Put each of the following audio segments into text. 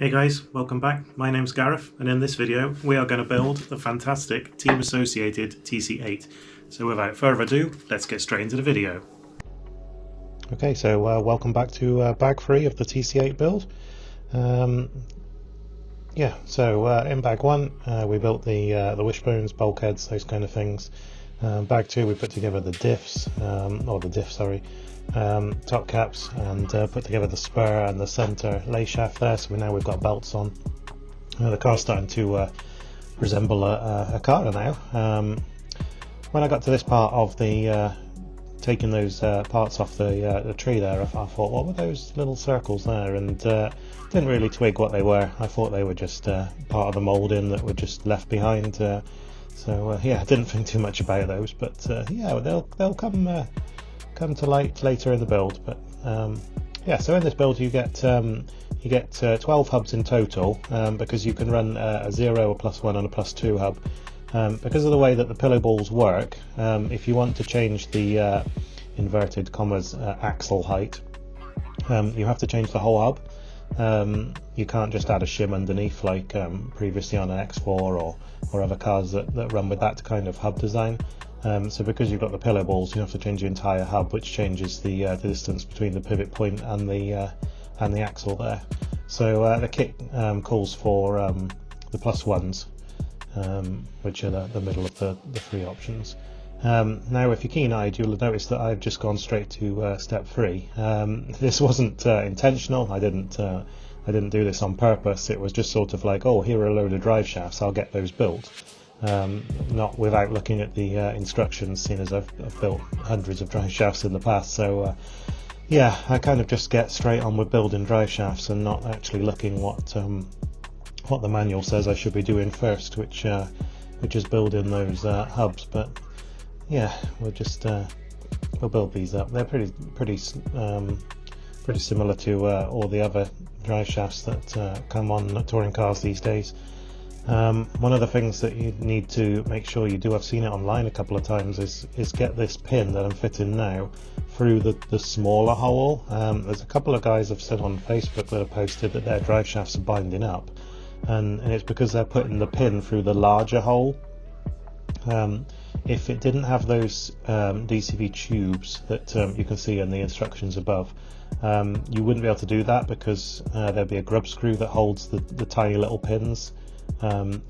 Hey guys, welcome back. My name's Gareth, and in this video we are going to build the fantastic Team Associated TC8. So without further ado, let's get straight into the video. Okay, so welcome back to bag 3 of the TC8 build. In bag 1 we built the wishbones, bulkheads, those kind of things. Bag 2 we put together the diffs, top caps, and put together the spur and the centre lay shaft there, so now we've got belts on. The car's starting to resemble a car now. When I got to this part of the taking those parts off the tree there, I thought, what were those little circles there? And didn't really twig what they were. I thought they were just part of the moulding that were just left behind. I didn't think too much about those, but they'll come to light later in the build. But so in this build you get 12 hubs in total, because you can run a 0, a +1 and a +2 hub. Because of the way that the pillow balls work, if you want to change the inverted commas axle height, you have to change the whole hub. You can't just add a shim underneath like previously on an X4 or other cars that run with that kind of hub design. So because you've got the pillow balls, you have to change your entire hub, which changes the distance between the pivot point and the axle there. So the kit calls for the +1s, which are the middle of the three options. Now if you're keen-eyed, you'll notice that I've just gone straight to step 3. This wasn't intentional. I didn't do this on purpose. It was just sort of like, oh, here are a load of drive shafts, I'll get those built. Not without looking at the instructions, seeing as I've built hundreds of drive shafts in the past. So I kind of just get straight on with building drive shafts and not actually looking what the manual says I should be doing first, which is building those hubs. But we'll build these up. They're pretty similar to all the other drive shafts that come on touring cars these days. One of the things that you need to make sure you do, I've seen it online a couple of times, is get this pin that I'm fitting now through the smaller hole. There's a couple of guys have said on Facebook that have posted that their drive shafts are binding up, and it's because they're putting the pin through the larger hole. If it didn't have those DCV tubes that you can see in the instructions above, you wouldn't be able to do that, because there'd be a grub screw that holds the tiny little pins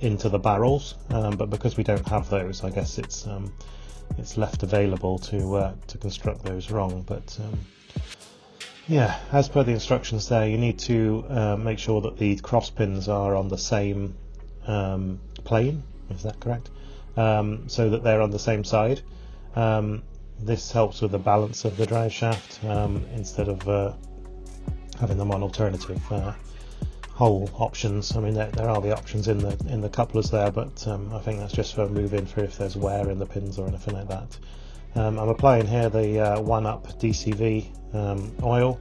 into the barrels, but because we don't have those, I guess it's left available to construct those wrong. But as per the instructions there, you need to make sure that the cross pins are on the same plane, is that correct? So that they're on the same side. This helps with the balance of the drive shaft, instead of having them on alternative hole options. I mean, there are the options in the couplers there, but I think that's just for moving through if there's wear in the pins or anything like that. I'm applying here the 1-up DCV oil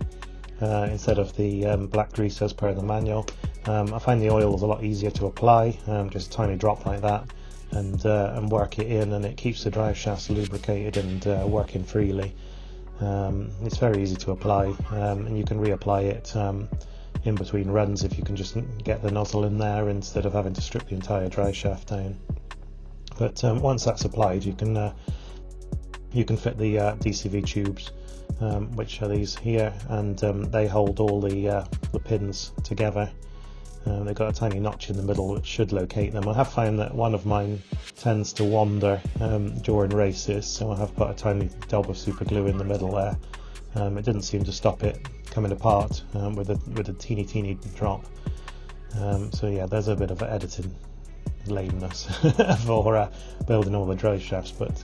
instead of the black grease as per the manual. I find the oil is a lot easier to apply, just a tiny drop like that, and work it in, and it keeps the drive shafts lubricated and working freely. It's very easy to apply, and you can reapply it in between runs if you can just get the nozzle in there instead of having to strip the entire drive shaft down. But once that's applied, you can fit the DCV tubes, which are these here, and they hold all the pins together. They've got a tiny notch in the middle which should locate them. I have found that one of mine tends to wander during races, so I have put a tiny dab of super glue in the middle there. It didn't seem to stop it coming apart with a teeny drop. There's a bit of editing lameness for building all the drive shafts. But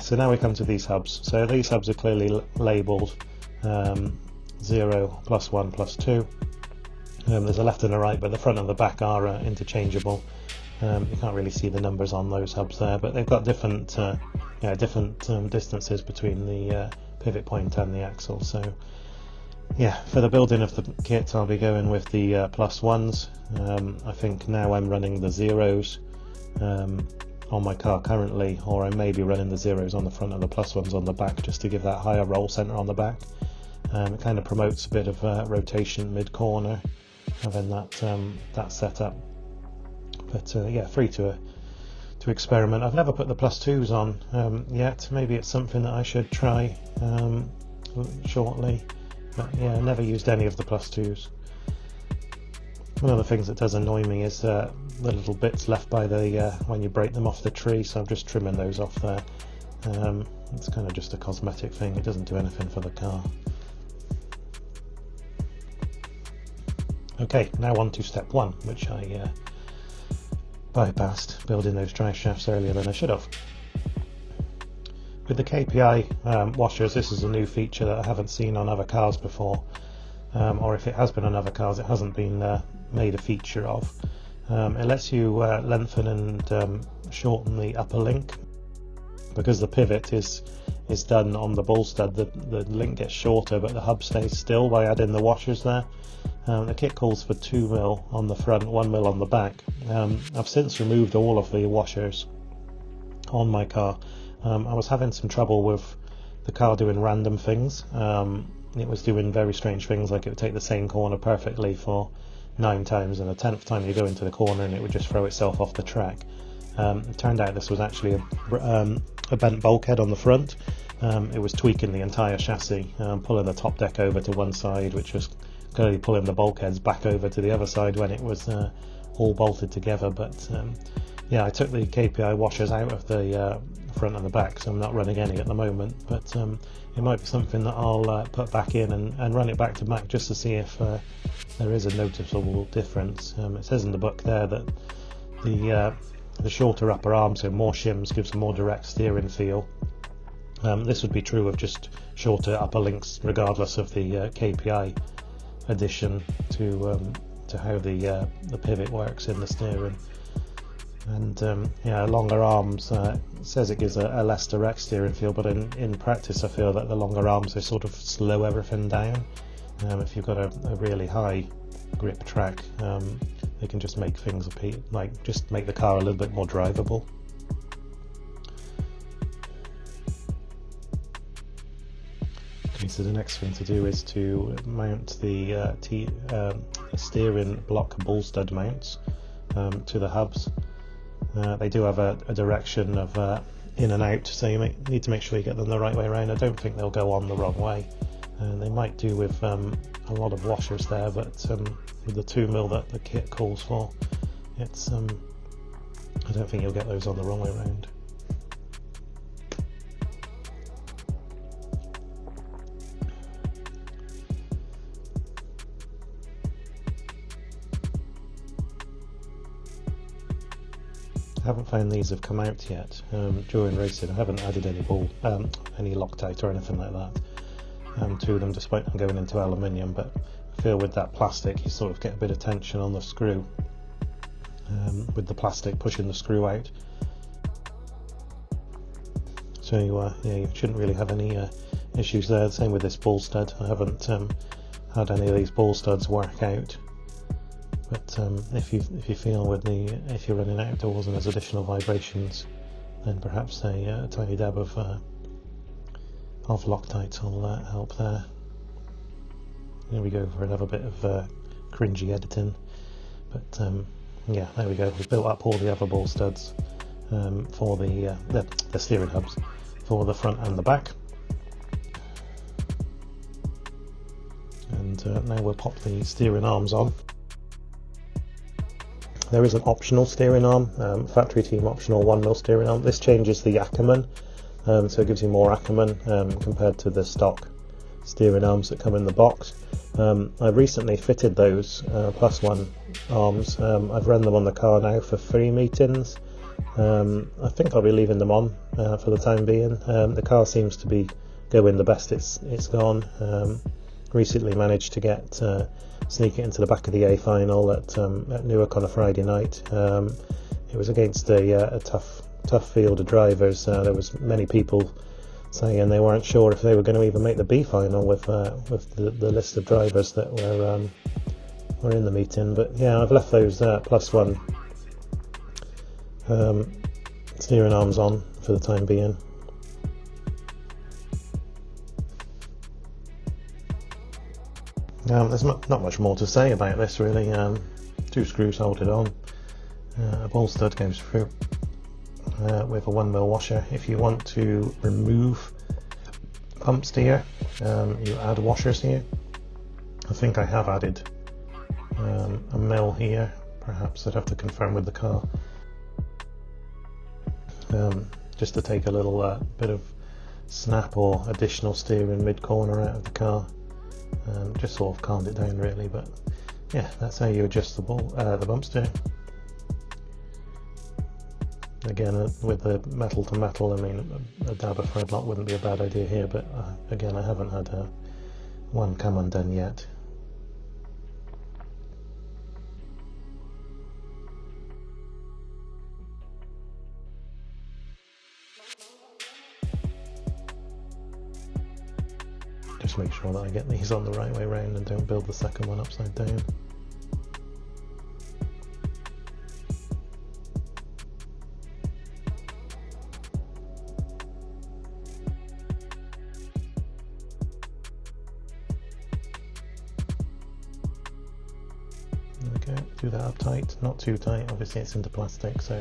so now we come to these hubs. So these hubs are clearly labelled 0, +1, +2. There's a left and a right, but the front and the back are interchangeable. You can't really see the numbers on those hubs there, but they've got different distances between the pivot point and the axle. So for the building of the kit, I'll be going with the +1s. I think now I'm running the 0s on my car currently, or I may be running the 0s on the front and the +1s on the back, just to give that higher roll centre on the back. It kind of promotes a bit of rotation mid-corner. having that set up. But yeah, free to experiment. I've never put the +2s on yet. Maybe it's something that I should try shortly. But yeah, I never used any of the +2s. One of the things that does annoy me is the little bits left by the when you break them off the tree, so I'm just trimming those off there. It's kind of just a cosmetic thing, it doesn't do anything for the car. Okay, now on to step 1, which I bypassed, building those drive shafts earlier than I should have. With the KPI washers, this is a new feature that I haven't seen on other cars before, or if it has been on other cars, it hasn't been made a feature of. It lets you lengthen and shorten the upper link. Because the pivot is done on the ball stud, the link gets shorter but the hub stays still by adding the washers there. The kit calls for 2mm on the front, 1mm on the back. I've since removed all of the washers on my car. I was having some trouble with the car doing random things. It was doing very strange things, like it would take the same corner perfectly for 9 times, and the 10th time you go into the corner and it would just throw itself off the track. It turned out this was actually a bent bulkhead on the front. It was tweaking the entire chassis, pulling the top deck over to one side, which was clearly pulling the bulkheads back over to the other side when it was all bolted together. But yeah, I took the KPI washers out of the front and the back, so I'm not running any at the moment, but it might be something that I'll put back in and run it back to back just to see if there is a noticeable difference. It says in the book there that the shorter upper arm, so more shims, gives a more direct steering feel. This would be true of just shorter upper links regardless of the KPI addition to how the pivot works in the steering. And yeah, longer arms, it says it gives a less direct steering feel, but in practice I feel that the longer arms, they sort of slow everything down. If you've got a really high grip track, they can just make things just make the car a little bit more drivable. Okay, so the next thing to do is to mount the steering block ball stud mounts to the hubs. They do have a direction of in and out, so you need to make sure you get them the right way around. I don't think they'll go on the wrong way. They might do with a lot of washers there, but with the 2mm that the kit calls for, it's I don't think you'll get those on the wrong way around. I haven't found these have come out yet during racing. I haven't added any any Loctite or anything like that to them, despite them going into aluminium, but I feel with that plastic you sort of get a bit of tension on the screw with the plastic pushing the screw out. So yeah, you shouldn't really have any issues there. Same with this ball stud. I haven't had any of these ball studs work out. But if you feel if you're running outdoors and there's additional vibrations, then perhaps a tiny dab of Loctite will help there. Here we go for another bit of cringy editing, but yeah, there we go. We've built up all the other ball studs for the steering hubs for the front and the back, and now we'll pop the steering arms on. There is an optional steering arm, factory team optional 1mm steering arm. This changes the Ackerman, so it gives you more Ackerman compared to the stock steering arms that come in the box. I've recently fitted those +1 arms. I've run them on the car now for 3 meetings. I think I'll be leaving them on for the time being. The car seems to be going the best it's gone. Recently managed to get sneak it into the back of the A final at Newark on a Friday night. It was against a tough field of drivers. There was many people saying they weren't sure if they were going to even make the B final with the list of drivers that were in the meeting. But yeah, I've left those +1 steering arms on for the time being. There's not much more to say about this really. 2 screws hold it on, a ball stud goes through with a 1mm washer. If you want to remove pump steer, you add washers here. I think I have added a mil here, perhaps I'd have to confirm with the car, just to take a little bit of snap or additional steering mid-corner out of the car. Just sort of calmed it down really, but yeah, that's how you adjust the bump steer. Again, with the metal to metal, I mean, a dab of thread lock wouldn't be a bad idea here, but again, I haven't had one come undone yet. Just make sure that I get these on the right way round and don't build the second one upside down. Okay, do that up tight, not too tight, obviously it's into plastic, so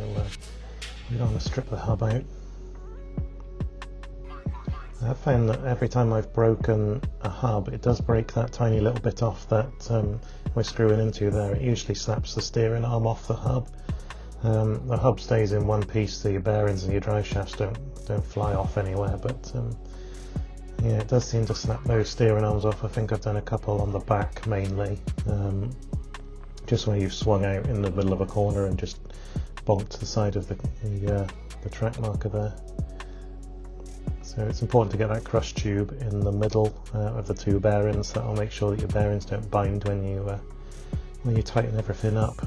we don't want to strip the hub out. I've found that every time I've broken a hub, it does break that tiny little bit off that we're screwing into there. It usually snaps the steering arm off the hub. The hub stays in one piece, so your bearings and your drive shafts don't fly off anywhere, but yeah, it does seem to snap those steering arms off. I think I've done a couple on the back mainly, just where you've swung out in the middle of a corner and just bonked the side of the track marker there. So it's important to get that crush tube in the middle of the 2 bearings. That will make sure that your bearings don't bind when you tighten everything up.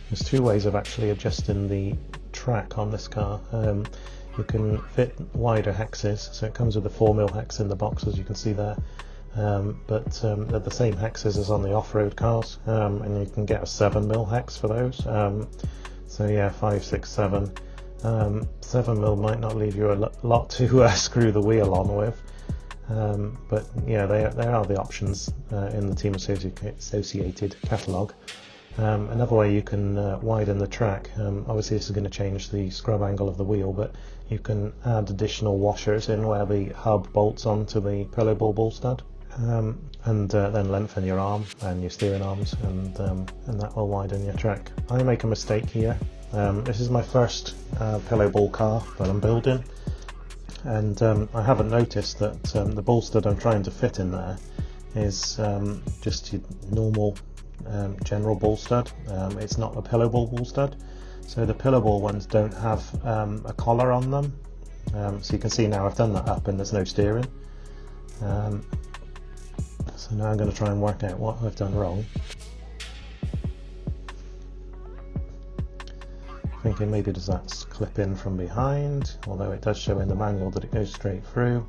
There's 2 ways of actually adjusting the track on this car. You can fit wider hexes, so it comes with a 4mm hex in the box, as you can see there. But they're the same hexes as on the off-road cars, and you can get a 7mm hex for those. So yeah, 5, 6, 7. 7mm might not leave you a lot to screw the wheel on with, but yeah, there are the options in the Team Associated catalogue. Another way you can widen the track, obviously this is going to change the scrub angle of the wheel, but you can add additional washers in where the hub bolts onto the pillow ball stud, and then lengthen your arm and your steering arms, and that will widen your track. I make a mistake here. This is my first pillow ball car that I'm building, and I haven't noticed that the ball stud I'm trying to fit in there is just your normal general ball stud. It's not a pillow ball stud, so the pillow ball ones don't have a collar on them. So you can see now I've done that up and there's no steering. So now I'm going to try and work out what I've done wrong. Thinking maybe does that clip in from behind, although it does show in the manual that it goes straight through.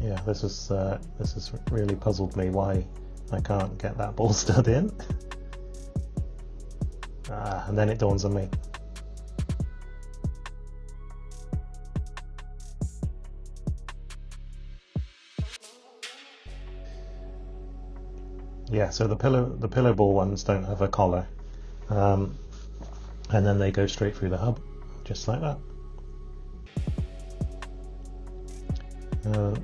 Yeah, this has really puzzled me why I can't get that ball stud in. And then it dawns on me. Yeah, so the pillow ball ones don't have a collar. And then they go straight through the hub, just like that.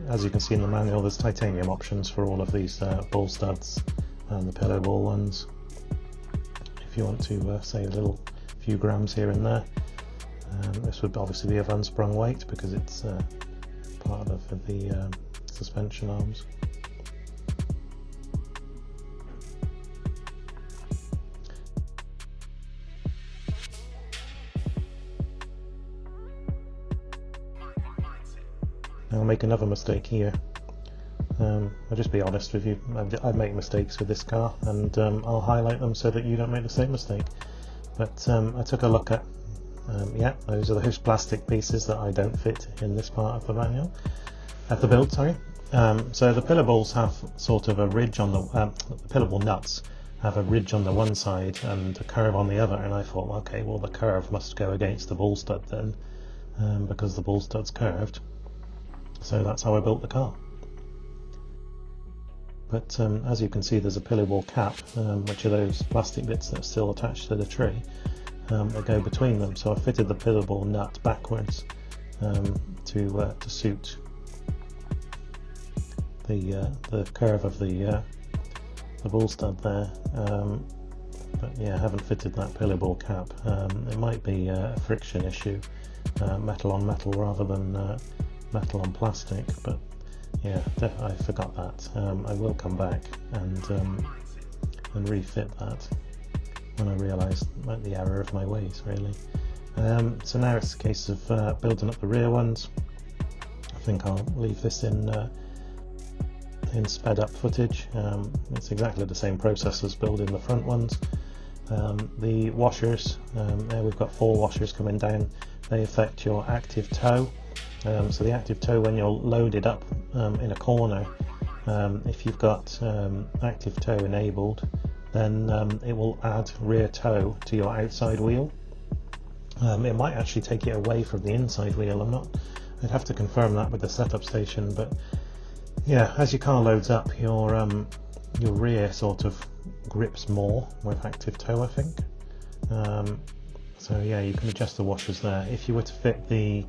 As you can see in the manual, there's titanium options for all of these ball studs and the pillow ball ones. If you want to save a few grams here and there, this would obviously be of unsprung weight because it's part of the suspension arms. I'll make another mistake here. I'll just be honest with you, I make mistakes with this car, and I'll highlight them so that you don't make the same mistake. But I took a look at, yeah, those are those plastic pieces that I don't fit in this part of the manual, of the build, sorry. So the pillow balls have sort of a ridge on the pillow ball nuts have a ridge on the one side and a curve on the other, and I thought, okay, well the curve must go against the ball stud then, because the ball stud's curved. So that's how I built the car. but as you can see, there's a pillow ball cap, which are those plastic bits that are still attached to the tree that go between them. So I fitted the pillow ball nut backwards to suit the curve of the ball stud there. But yeah, I haven't fitted that pillow ball cap. It might be a friction issue, metal on metal rather than metal on plastic, but yeah, I forgot that. I will come back and refit that when I realise the error of my ways, really. So now it's a case of building up the rear ones. I think I'll leave this in sped up footage. It's exactly the same process as building the front ones. The washers, there we've got 4 washers coming down. They affect your active toe. So the active toe, when you're loaded up in a corner, if you've got active toe enabled, then it will add rear toe to your outside wheel. It might actually take it away from the inside wheel. I'd have to confirm that with the setup station, but yeah, as your car loads up, your rear sort of grips more with active toe, I think. So yeah, you can adjust the washers there. If you were to fit the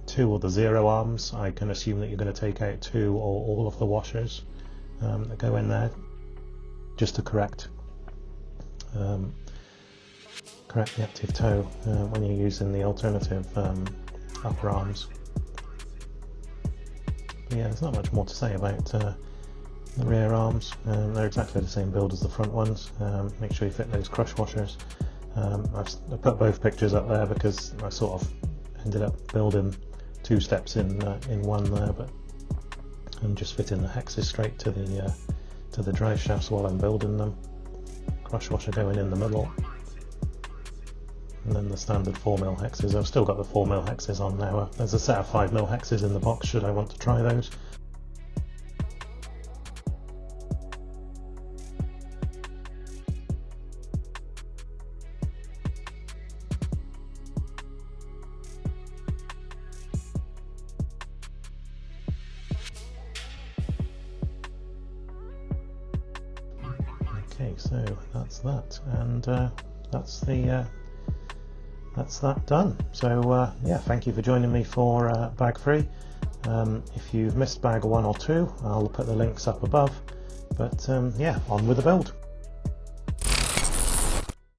2 or the 0 arms, I can assume that you're going to take out 2 or all of the washers that go in there, just to correct the active toe when you're using the alternative upper arms. But yeah, there's not much more to say about the rear arms. They're exactly the same build as the front ones. Make sure you fit those crush washers. I've put both pictures up there because I sort of ended up building 2 steps in one there, but I'm just fitting the hexes straight to the drive shafts while I'm building them. Crush washer going in the middle, and then the standard 4mm hexes. I've still got the 4mm hexes on now. There's a set of 5mm hexes in the box should I want to try those. Okay, so that's that, and that's that done. So yeah, thank you for joining me for bag 3. If you've missed bag 1 or 2, I'll put the links up above, but yeah, on with the build.